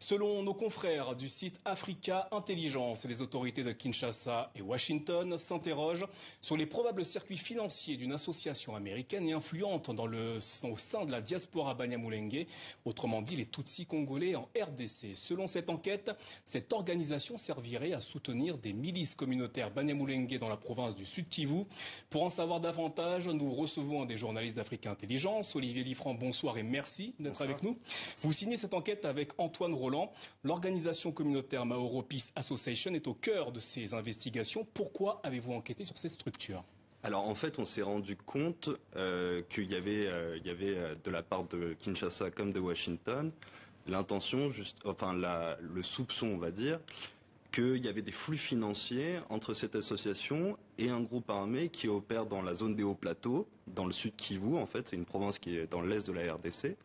Selon nos confrères du site Africa Intelligence, les autorités de Kinshasa et Washington s'interrogent sur les probables circuits financiers d'une association américaine et influente au sein de la diaspora Banyamulenge, autrement dit les Tutsis congolais en RDC. Selon cette enquête, cette organisation servirait à soutenir des milices communautaires Banyamulenge dans la province du Sud Kivu. Pour en savoir davantage, nous recevons un des journalistes d'Africa Intelligence, Olivier Liffrand. Bonsoir et merci d'être avec nous. Vous signez cette enquête avec Antoine Roland. L'organisation communautaire Maoro Peace Association est au cœur de ces investigations. Pourquoi avez-vous enquêté sur cette structure ? Alors en fait, on s'est rendu compte qu'il y avait de la part de Kinshasa comme de Washington l'intention, le soupçon, on va dire, qu'il y avait des flux financiers entre cette association et un groupe armé qui opère dans la zone des hauts plateaux, dans le sud Kivu. En fait, c'est une province qui est dans l'est de la RDC.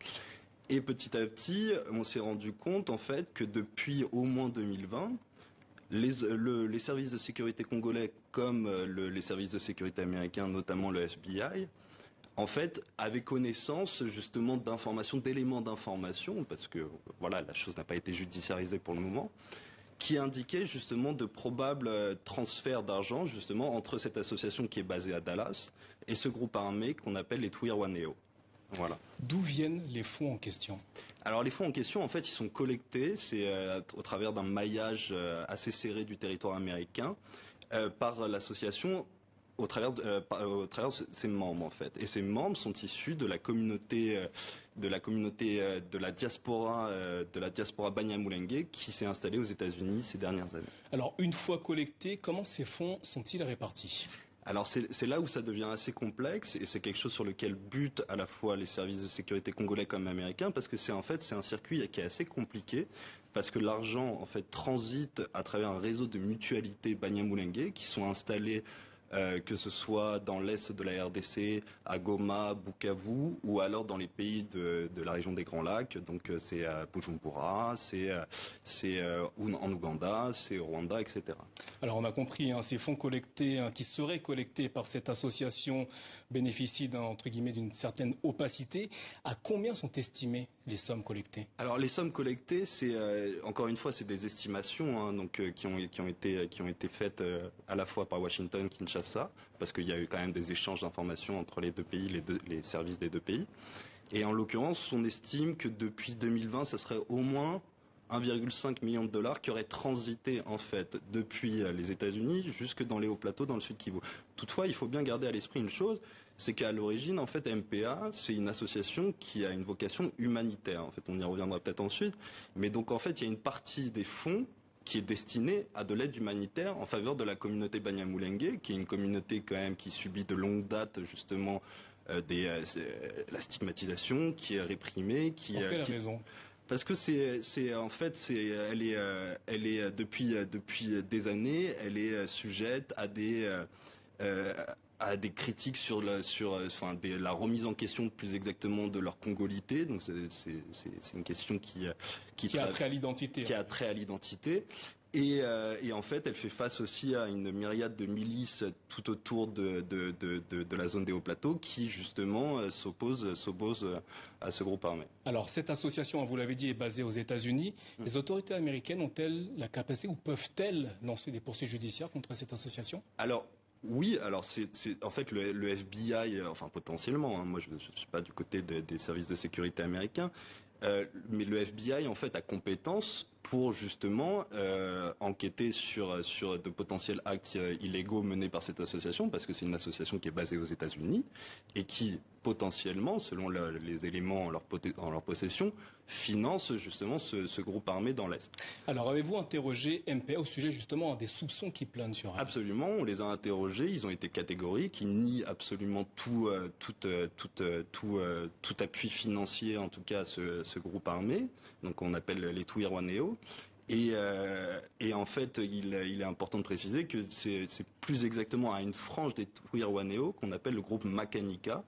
Et petit à petit, on s'est rendu compte en fait que depuis au moins 2020, les services de sécurité congolais comme les services de sécurité américains, notamment le FBI, en fait, avaient connaissance justement d'informations, d'éléments d'information, parce que voilà, la chose n'a pas été judiciarisée pour le moment, qui indiquaient justement de probables transferts d'argent justement entre cette association qui est basée à Dallas et ce groupe armé qu'on appelle les Twirwaneho. Voilà. D'où viennent les fonds en question ? Alors les fonds en question, en fait, ils sont collectés, c'est au travers d'un maillage assez serré du territoire américain par l'association au travers de ses membres en fait. Et ces membres sont issus de la communauté de la diaspora Banyamulenge qui s'est installée aux États-Unis ces dernières années. Alors une fois collectés, comment ces fonds sont-ils répartis ? Alors c'est là où ça devient assez complexe et c'est quelque chose sur lequel butent à la fois les services de sécurité congolais comme américains parce que c'est un circuit qui est assez compliqué parce que l'argent en fait transite à travers un réseau de mutualités Banyamulenge qui sont installées que ce soit dans l'est de la RDC, à Goma, Bukavu, ou alors dans les pays de la région des Grands Lacs. Donc c'est à Bujumbura, c'est en Ouganda, c'est au Rwanda, etc. Alors on a compris, ces fonds collectés, qui seraient collectés par cette association, bénéficient entre guillemets d'une certaine opacité. À combien sont estimées les sommes collectées ? Alors les sommes collectées, c'est encore une fois, c'est des estimations, donc qui ont été faites à la fois par Washington, Kinshasa, parce qu'il y a eu quand même des échanges d'informations entre les deux pays, les services des deux pays. Et en l'occurrence, on estime que depuis 2020, ça serait au moins 1,5 million de dollars qui auraient transité en fait depuis les États-Unis jusque dans les hauts plateaux dans le sud Kivu. Toutefois, il faut bien garder à l'esprit une chose, c'est qu'à l'origine, en fait, MPA, c'est une association qui a une vocation humanitaire. En fait, on y reviendra peut-être ensuite. Mais donc, en fait, il y a une partie des fonds qui est destinée à de l'aide humanitaire en faveur de la communauté Banyamulenge, qui est une communauté quand même qui subit de longue date justement la stigmatisation, qui est réprimée, Pour quelle raison ? Parce que elle est depuis des années, elle est sujette à des critiques sur la remise en question plus exactement de leur congolité. Donc c'est une question qui a trait à l'identité. Qui a trait à l'identité. Et en fait, elle fait face aussi à une myriade de milices tout autour de la zone des hauts plateaux qui justement s'opposent à ce groupe armé. Alors cette association, vous l'avez dit, est basée aux États-Unis. Les autorités américaines ont-elles la capacité ou peuvent-elles lancer des poursuites judiciaires contre cette association ? Alors oui, alors c'est en fait le FBI, enfin potentiellement. Moi, je ne suis pas du côté des services de sécurité américains, mais le FBI en fait a compétence pour justement enquêter sur de potentiels actes illégaux menés par cette association, parce que c'est une association qui est basée aux États-Unis et qui potentiellement, selon les éléments en leur possession, finance justement ce groupe armé dans l'Est. Alors avez-vous interrogé MPA au sujet justement des soupçons qui planent sur elle ? Absolument, on les a interrogés, ils ont été catégoriques, ils nient absolument tout appui financier en tout cas à ce groupe armé, donc on appelle les Twirwaneho. Et en fait, il est important de préciser que c'est plus exactement à une frange des Twirwaneho qu'on appelle le groupe Makanika,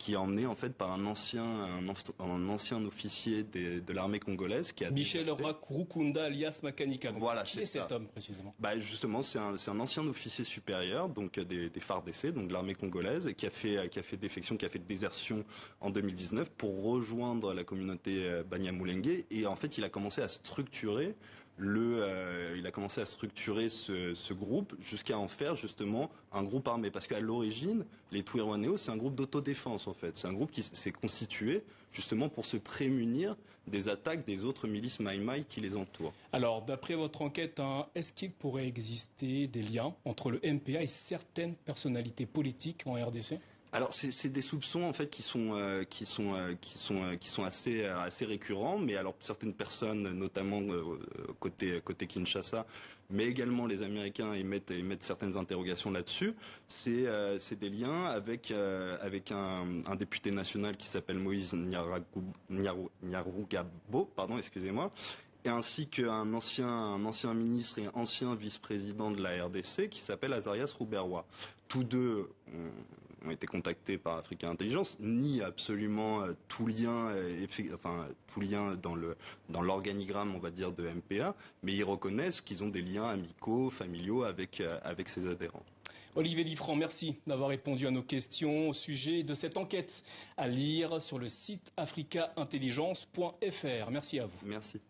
qui est emmené en fait par un ancien officier de l'armée congolaise qui a Michel Rukunda alias Makanika. Voilà, qui est cet homme précisément? Justement, c'est un ancien officier supérieur, donc des FARDC, donc de l'armée congolaise, et qui a fait défection, qui a fait désertion en 2019 pour rejoindre la communauté Banyamulenge. Et en fait, il a commencé à structurer ce groupe jusqu'à en faire justement un groupe armé. Parce qu'à l'origine, les Twirwaneho, c'est un groupe d'autodéfense en fait. C'est un groupe qui s'est constitué justement pour se prémunir des attaques des autres milices Maï-Maï qui les entourent. Alors, d'après votre enquête, est-ce qu'il pourrait exister des liens entre le MPA et certaines personnalités politiques en RDC? Alors c'est des soupçons en fait qui sont assez récurrents, mais alors certaines personnes, notamment côté Kinshasa, mais également les Américains émettent certaines interrogations là-dessus. C'est des liens avec un député national qui s'appelle Moïse Nyarugabo, pardon, excusez-moi. Et ainsi qu'un ancien ministre et ancien vice-président de la RDC qui s'appelle Azarias Ruberwa. Tous deux ont été contactés par Africa Intelligence, nient absolument tout lien dans l'organigramme, on va dire, de MPA, mais ils reconnaissent qu'ils ont des liens amicaux, familiaux avec ses adhérents. Olivier Liffrand, merci d'avoir répondu à nos questions au sujet de cette enquête à lire sur le site africaintelligence.fr. Merci à vous. Merci.